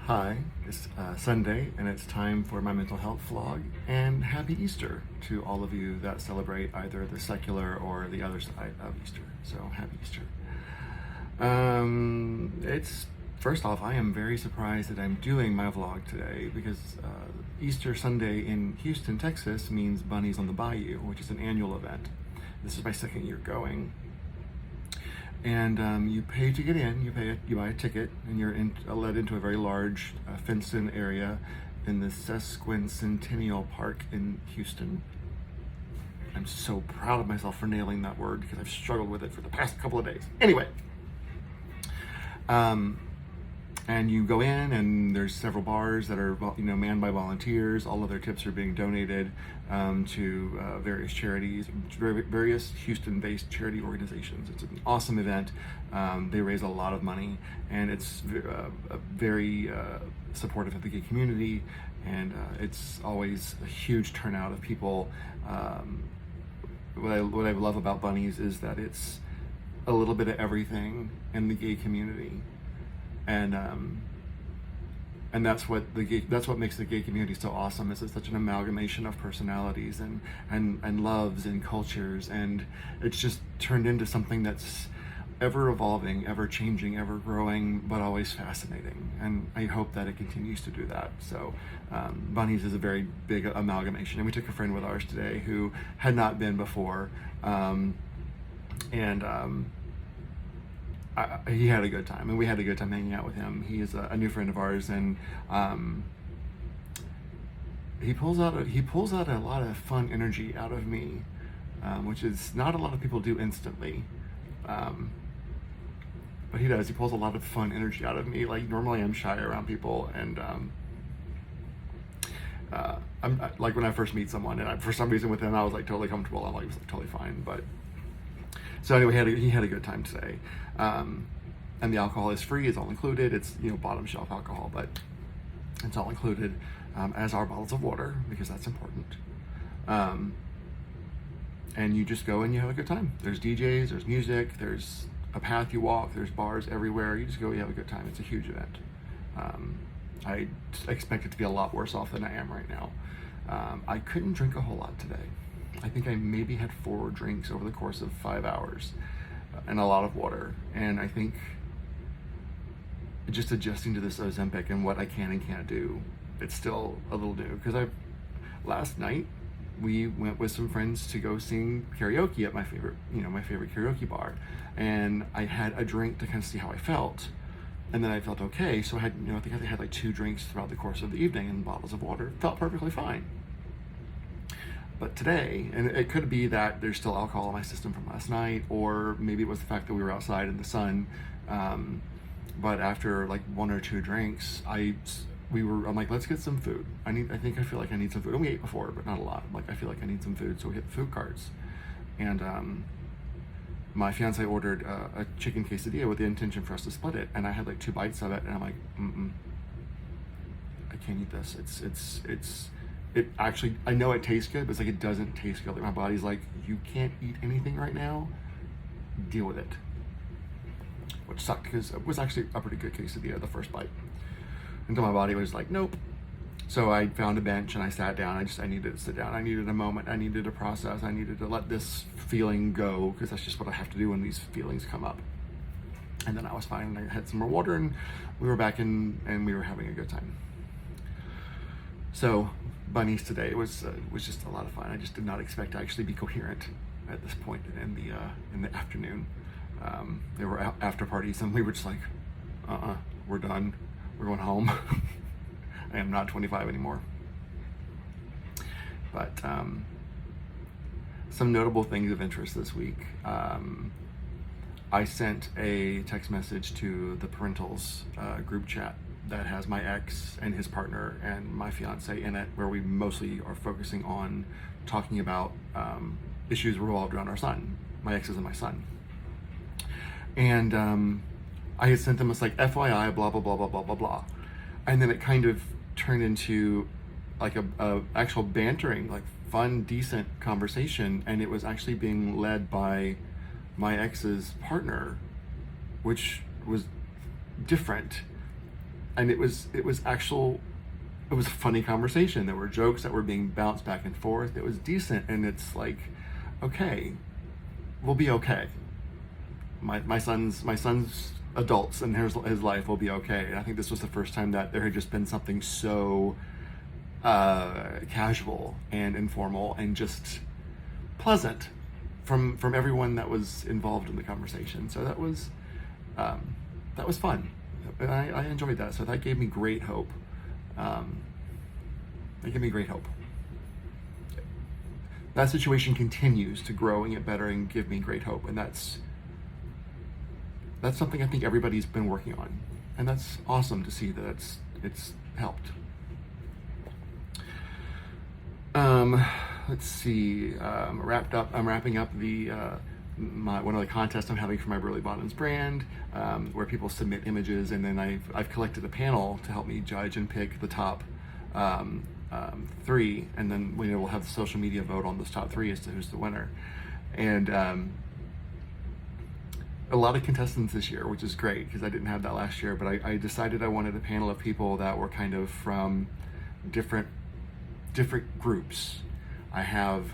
Hi, it's Sunday and it's time for my mental health vlog, and happy Easter to all of you that celebrate either the secular or the other side of Easter. So happy Easter. It's first off, I am very surprised that I'm doing my vlog today because Easter Sunday in Houston, Texas means Bunnies on the Bayou, which is an annual event. This is my second year going. And you pay to get in. You buy a ticket, and you're led into a very large fenced-in area in the Sesquicentennial Park in Houston. I'm so proud of myself for nailing that word because I've struggled with it for the past couple of days. Anyway, and you go in, and there's several bars that are manned by volunteers. All of their tips are being donated to various charities, various Houston-based charity organizations. It's an awesome event. They raise a lot of money, and it's very supportive of the gay community, and it's always a huge turnout of people. What I love about Bunnies is that it's a little bit of everything in the gay community. And that's what makes the gay community so awesome. Is it's such an amalgamation of personalities and loves and cultures, and it's just turned into something that's ever evolving, ever changing, ever growing, but always fascinating. And I hope that it continues to do that. So Bunnies is a very big amalgamation, and we took a friend with ours today who had not been before, he had a good time, and we had a good time hanging out with him. He is a new friend of ours, and he pulls out a lot of fun energy out of me, which is not a lot of people do instantly. But he does. He pulls a lot of fun energy out of me. Like, normally I'm shy around people, and I'm like, when I first meet someone, and for some reason with him I was like totally comfortable. I'm like, it was like totally fine, but. So anyway, he had a good time today, and the alcohol is free. It's all included. It's bottom shelf alcohol, but it's all included, as are bottles of water, because that's important. And you just go and you have a good time. There's DJs, there's music, there's a path you walk, there's bars everywhere. You just go, you have a good time. It's a huge event. I expect it to be a lot worse off than I am right now. I couldn't drink a whole lot today. I think I maybe had 4 drinks over the course of 5 hours, and a lot of water. And I think just adjusting to this Ozempic and what I can and can't do, it's still a little new. Because last night we went with some friends to go sing karaoke at my favorite karaoke bar, and I had a drink to kind of see how I felt, and then I felt okay. So I had, I think I had like 2 drinks throughout the course of the evening and bottles of water. Felt perfectly fine. But today, and it could be that there's still alcohol in my system from last night, or maybe it was the fact that we were outside in the sun. But after like 1 or 2 drinks, I'm like, let's get some food. I feel like I need some food. And we ate before, but not a lot. I feel like I need some food, so we hit the food carts. And my fiance ordered a chicken quesadilla with the intention for us to split it, and I had like 2 bites of it, and I'm like, I can't eat this. It actually, I know it tastes good, but it's like it doesn't taste good. Like, my body's like, you can't eat anything right now, deal with it. Which sucked, because it was actually a pretty good quesadilla, the first bite. Until my body was like, nope. So I found a bench and I sat down. I needed to sit down. I needed a moment. I needed to process. I needed to let this feeling go, because that's just what I have to do when these feelings come up. And then I was fine, and I had some more water, and we were back in, and we were having a good time. So Bunnies today was just a lot of fun. I just did not expect to actually be coherent at this point in the afternoon. There were after parties, and we were just like, we're done. We're going home. I am not 25 anymore. But some notable things of interest this week. I sent a text message to the parentals group chat that has my ex and his partner and my fiance in it, where we mostly are focusing on talking about issues revolved around our son, my exes and my son. And I had sent them this like, FYI, blah, blah, blah, blah, blah, blah, blah. And then it kind of turned into like a actual bantering, like fun, decent conversation. And it was actually being led by my ex's partner, which was different. and it was it was a funny conversation. There were jokes that were being bounced back and forth. It was decent, and it's like, okay, we'll be okay. My son's adults and his life will be okay. And I think this was the first time that there had just been something so casual and informal and just pleasant from everyone that was involved in the conversation. So that was fun, and I enjoyed that. So that gave me great hope. That gave me great hope. That situation continues to grow and get better and give me great hope, and that's something I think everybody's been working on, and that's awesome to see that it's helped. Let's see. I'm wrapping up the one of the contests I'm having for my Burley Bottoms brand, where people submit images, and then I've collected a panel to help me judge and pick the top 3, and then we'll have the social media vote on those top 3 as to who's the winner. And a lot of contestants this year, which is great because I didn't have that last year, but I decided I wanted a panel of people that were kind of from different groups. I have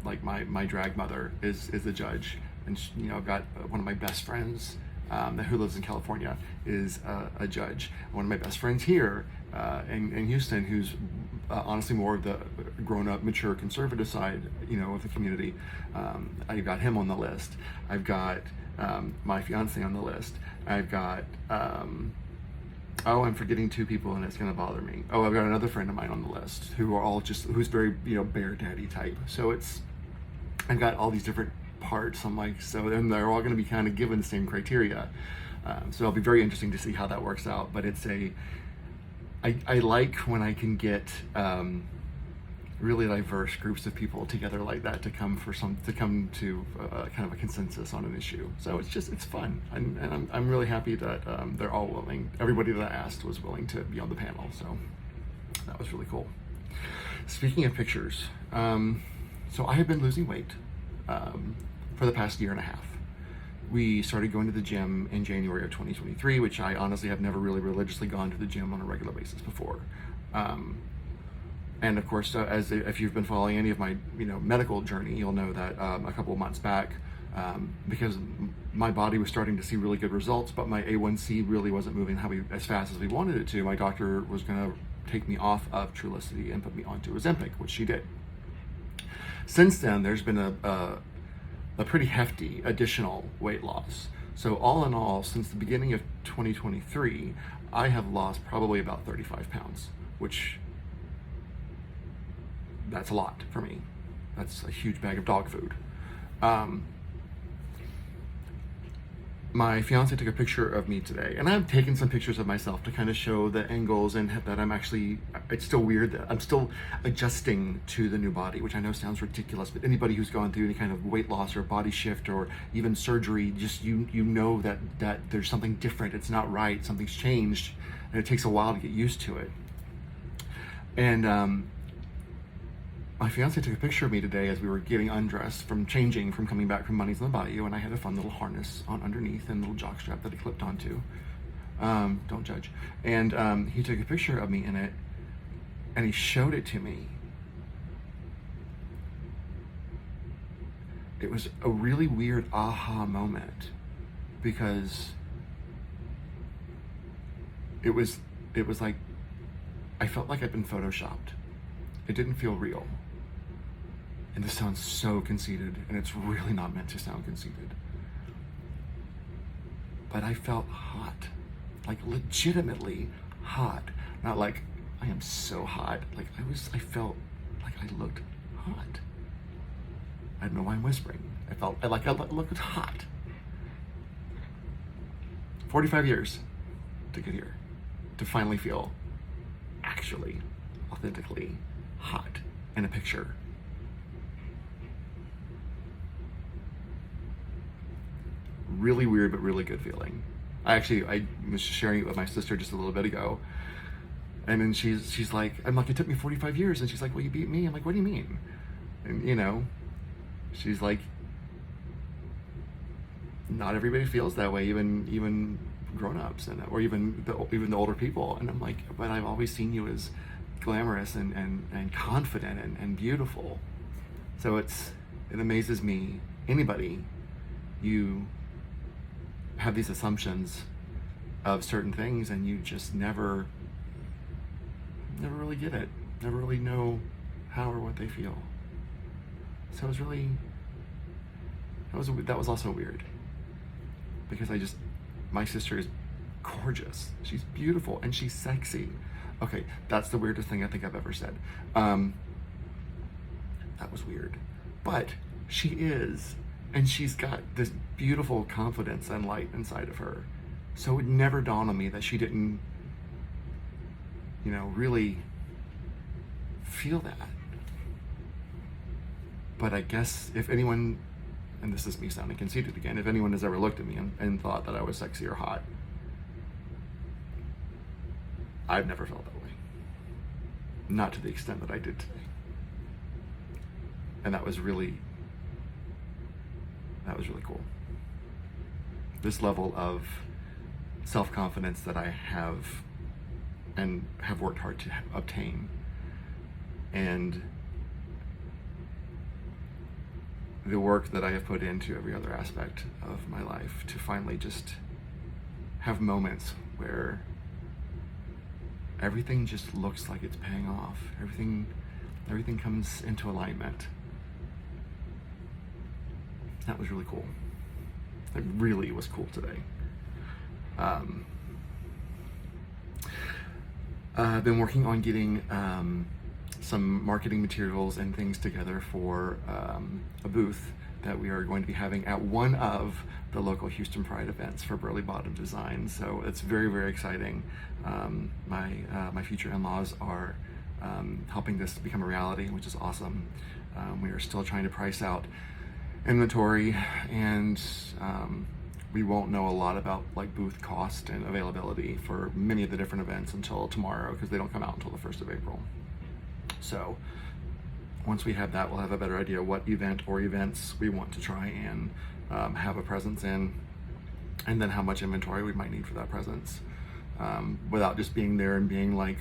like my drag mother is a judge, and I've got one of my best friends who lives in California is a judge. One of my best friends here in Houston, who's honestly more of the grown-up, mature, conservative side, of the community. I've got him on the list. I've got my fiance on the list. I've got I'm forgetting 2 people, and it's going to bother me. I've got another friend of mine on the list who's very bear daddy type. So I've got all these different parts. I'm like, so then they're all going to be kind of given the same criteria. So it'll be very interesting to see how that works out. But I like when I can get really diverse groups of people together like that to come to kind of a consensus on an issue. So it's fun, and I'm really happy that they're all willing. Everybody that I asked was willing to be on the panel. So that was really cool. Speaking of pictures, so I have been losing weight for the past year and a half. We started going to the gym in January of 2023, which I honestly have never really religiously gone to the gym on a regular basis before. And of course, if you've been following any of my medical journey, you'll know that a couple of months back, because my body was starting to see really good results, but my A1C really wasn't moving as fast as we wanted it to, my doctor was going to take me off of Trulicity and put me onto Ozempic, which she did. Since then, there's been a pretty hefty additional weight loss. So all in all, since the beginning of 2023, I have lost probably about 35 pounds, which that's a lot for me. That's a huge bag of dog food. My fiance took a picture of me today, and I've taken some pictures of myself to kind of show the angles and that it's still weird that I'm still adjusting to the new body, which I know sounds ridiculous, but anybody who's gone through any kind of weight loss or body shift or even surgery, just you know that there's something different, it's not right, something's changed, and it takes a while to get used to it. And my fiance took a picture of me today as we were getting undressed from coming back from Money's in the Bayou, and I had a fun little harness on underneath and a little jock strap that I clipped onto. Don't judge. And he took a picture of me in it, and he showed it to me. It was a really weird aha moment, because it was like I felt like I'd been photoshopped. It didn't feel real. And this sounds so conceited, and it's really not meant to sound conceited. But I felt hot, like legitimately hot. Not like I am so hot. Like I felt like I looked hot. I don't know why I'm whispering. I looked hot. 45 years to get here, to finally feel actually, authentically hot in a picture. Really weird, but really good feeling. I was sharing it with my sister just a little bit ago, and then she's like, I'm like, it took me 45 years, and she's like, well, you beat me. I'm like, what do you mean? And she's like, not everybody feels that way. Even grown-ups or even the older people. And I'm like, but I've always seen you as glamorous and confident and beautiful. So it amazes me, anybody, you have these assumptions of certain things and you just never really get it, never really know how or what they feel. So it was really, that was also weird, because my sister is gorgeous, she's beautiful, and she's sexy. Okay, that's the weirdest thing I think I've ever said. That was weird, but she is, and she's got this beautiful confidence and light inside of her. So it would never dawn on me that she didn't, really feel that. But I guess if anyone, and this is me sounding conceited again, if anyone has ever looked at me and thought that I was sexy or hot, I've never felt that way. Not to the extent that I did today. And that was really cool. This level of self-confidence that I have and have worked hard to obtain, and the work that I have put into every other aspect of my life to finally just have moments where everything just looks like it's paying off. Everything comes into alignment. That was really cool. It really was cool today. I've been working on getting some marketing materials and things together for a booth that we are going to be having at one of the local Houston Pride events for Burley Bottom Design. So it's very, very exciting. My future in-laws are helping this to become a reality, which is awesome. We are still trying to price out inventory, and we won't know a lot about like booth cost and availability for many of the different events until tomorrow, because they don't come out until the 1st of April. So once we have that, we'll have a better idea what event or events we want to try and have a presence in, and then how much inventory we might need for that presence, without just being there and being like,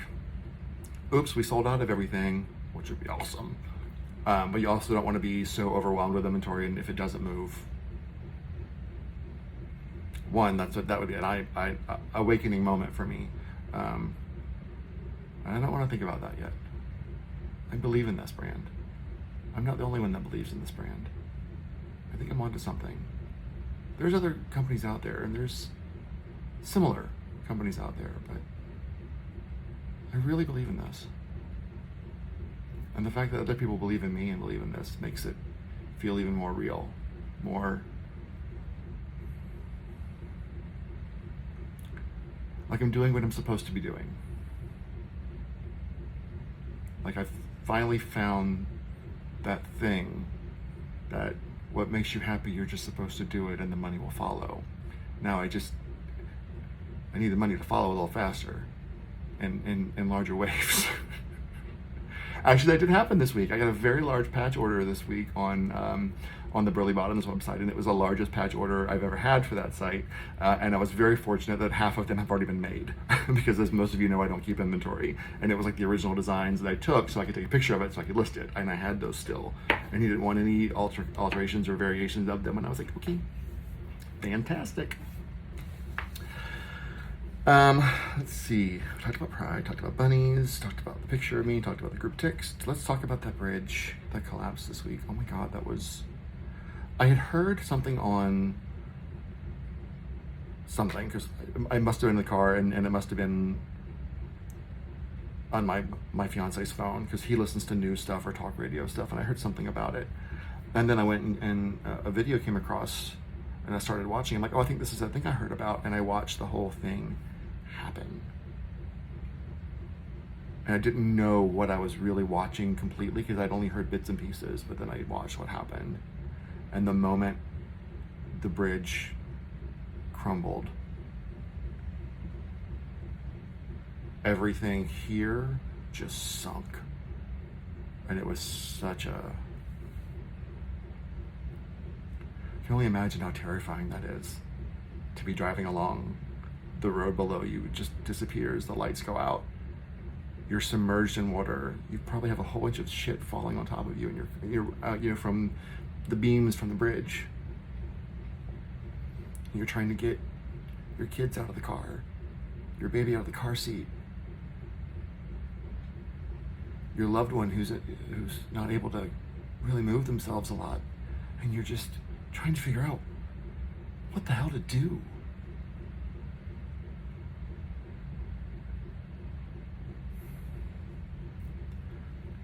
oops, we sold out of everything, which would be awesome. But you also don't want to be so overwhelmed with inventory, and if it doesn't move, that would be an awakening moment for me. I don't want to think about that yet. I believe in this brand. I'm not the only one that believes in this brand. I think I'm onto something. There's other companies out there, and there's similar companies out there, but I really believe in this. And the fact that other people believe in me and believe in this makes it feel even more real, more like I'm doing what I'm supposed to be doing. Like I've finally found that thing that what makes you happy, you're just supposed to do it and the money will follow. Now I need the money to follow a little faster and in larger waves. Actually, that did happen this week. I got a very large patch order this week on the Burley Bottoms website, and it was the largest patch order I've ever had for that site. And I was very fortunate that half of them have already been made, because as most of you know, I don't keep inventory. And it was like the original designs that I took, so I could take a picture of it, so I could list it. And I had those still. And he didn't want any alterations or variations of them. And I was like, okay, fantastic. Let's see. Talked about Pride, talked about bunnies, talked about the picture of me, talked about the group text. Let's talk about that bridge that collapsed this week. Oh my God, I had heard something on something, because I must have been in the car, and it must have been on my fiance's phone, because he listens to news stuff or talk radio stuff, and I heard something about it. And then I went and a video came across, and I started watching. I'm like, oh, I think this is a thing I heard about, and I watched the whole thing happen. And I didn't know what I was really watching completely, because I'd only heard bits and pieces, but then I watched what happened. And the moment the bridge crumbled, everything here just sunk. And it was such a... I can only imagine how terrifying that is, to be driving along the road below you just disappears, the lights go out, you're submerged in water, you probably have a whole bunch of shit falling on top of you, and you're from the beams from the bridge. You're trying to get your kids out of the car, your baby out of the car seat, your loved one who's not able to really move themselves a lot, and you're just trying to figure out what the hell to do.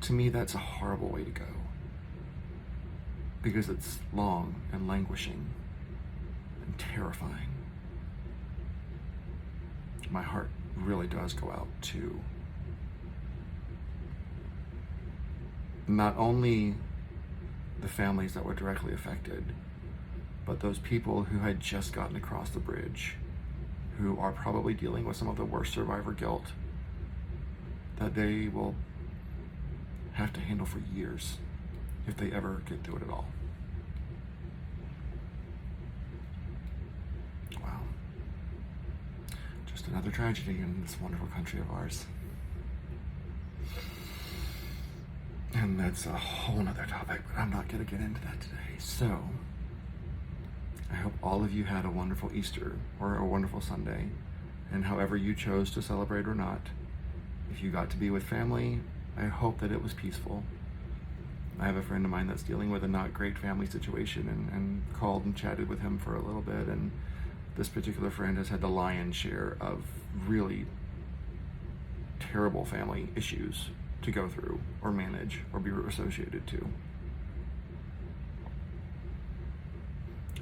To me, that's a horrible way to go, because it's long and languishing and terrifying. My heart really does go out to not only the families that were directly affected, but those people who had just gotten across the bridge, who are probably dealing with some of the worst survivor guilt that they will have to handle for years, if they ever get through it at all. Wow. Just another tragedy in this wonderful country of ours. And that's a whole nother topic, but I'm not going to get into that today. So, I hope all of you had a wonderful Easter or a wonderful Sunday, and however you chose to celebrate or not. If you got to be with family, I hope that it was peaceful. I have a friend of mine that's dealing with a not great family situation, and called and chatted with him for a little bit, and this particular friend has had the lion's share of really terrible family issues to go through or manage or be associated to.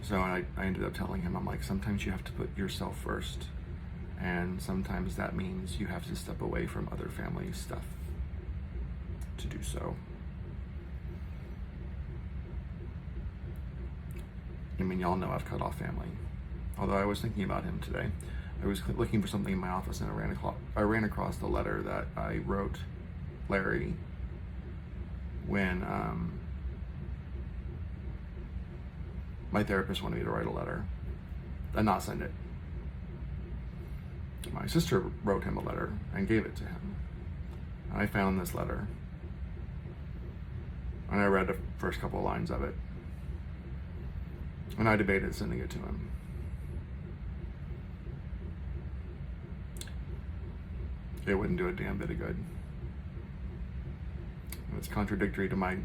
So I ended up telling him, I'm like, sometimes you have to put yourself first, and sometimes that means you have to step away from other family stuff to do so. I mean, y'all know I've cut off family. Although I was thinking about him today. I was looking for something in my office, and I ran across the letter that I wrote Larry when my therapist wanted me to write a letter and not send it. My sister wrote him a letter and gave it to him. And I found this letter, and I read the first couple of lines of it, and I debated sending it to him. It wouldn't do a damn bit of good. It's contradictory to my,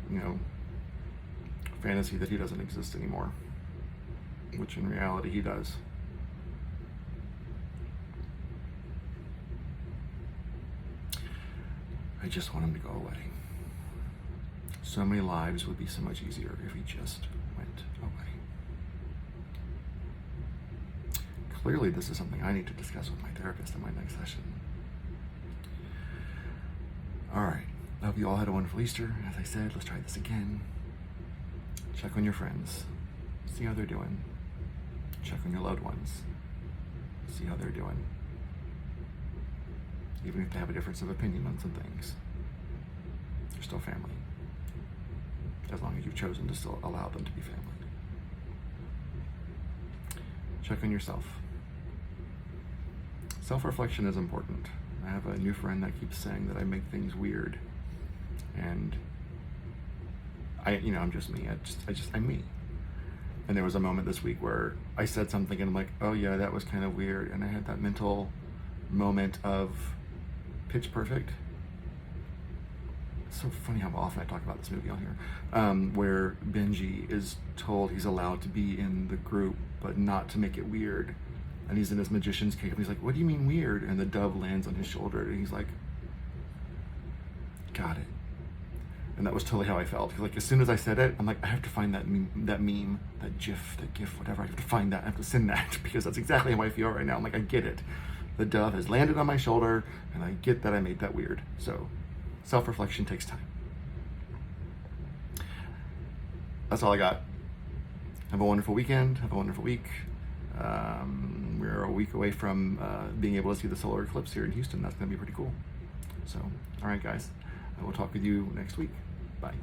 fantasy that he doesn't exist anymore, which in reality he does. I just want him to go away. So many lives would be so much easier if he just went away. Clearly, this is something I need to discuss with my therapist in my next session. All right. I hope you all had a wonderful Easter. As I said, let's try this again. Check on your friends. See how they're doing. Check on your loved ones. See how they're doing. Even if they have a difference of opinion on some things, they're still family. As long as you've chosen to still allow them to be family. Check on yourself. Self-reflection is important. I have a new friend that keeps saying that I make things weird. And I'm just me. I'm me. And there was a moment this week where I said something and I'm like, oh yeah, that was kind of weird. And I had that mental moment of Pitch Perfect. It's so funny how often I talk about this movie on here, where Benji is told he's allowed to be in the group, but not to make it weird. And he's in his magician's cave, and he's like, what do you mean weird? And the dove lands on his shoulder, and he's like, got it. And that was totally how I felt. Like, as soon as I said it, I'm like, I have to find that meme, that GIF, whatever. I have to find that. I have to send that, because that's exactly how I feel right now. I'm like, I get it. The dove has landed on my shoulder, and I get that I made that weird. So, self-reflection takes time. That's all I got. Have a wonderful weekend. Have a wonderful week. We're a week away from being able to see the solar eclipse here in Houston. That's going to be pretty cool. So, all right, guys. I will talk with you next week. Bye.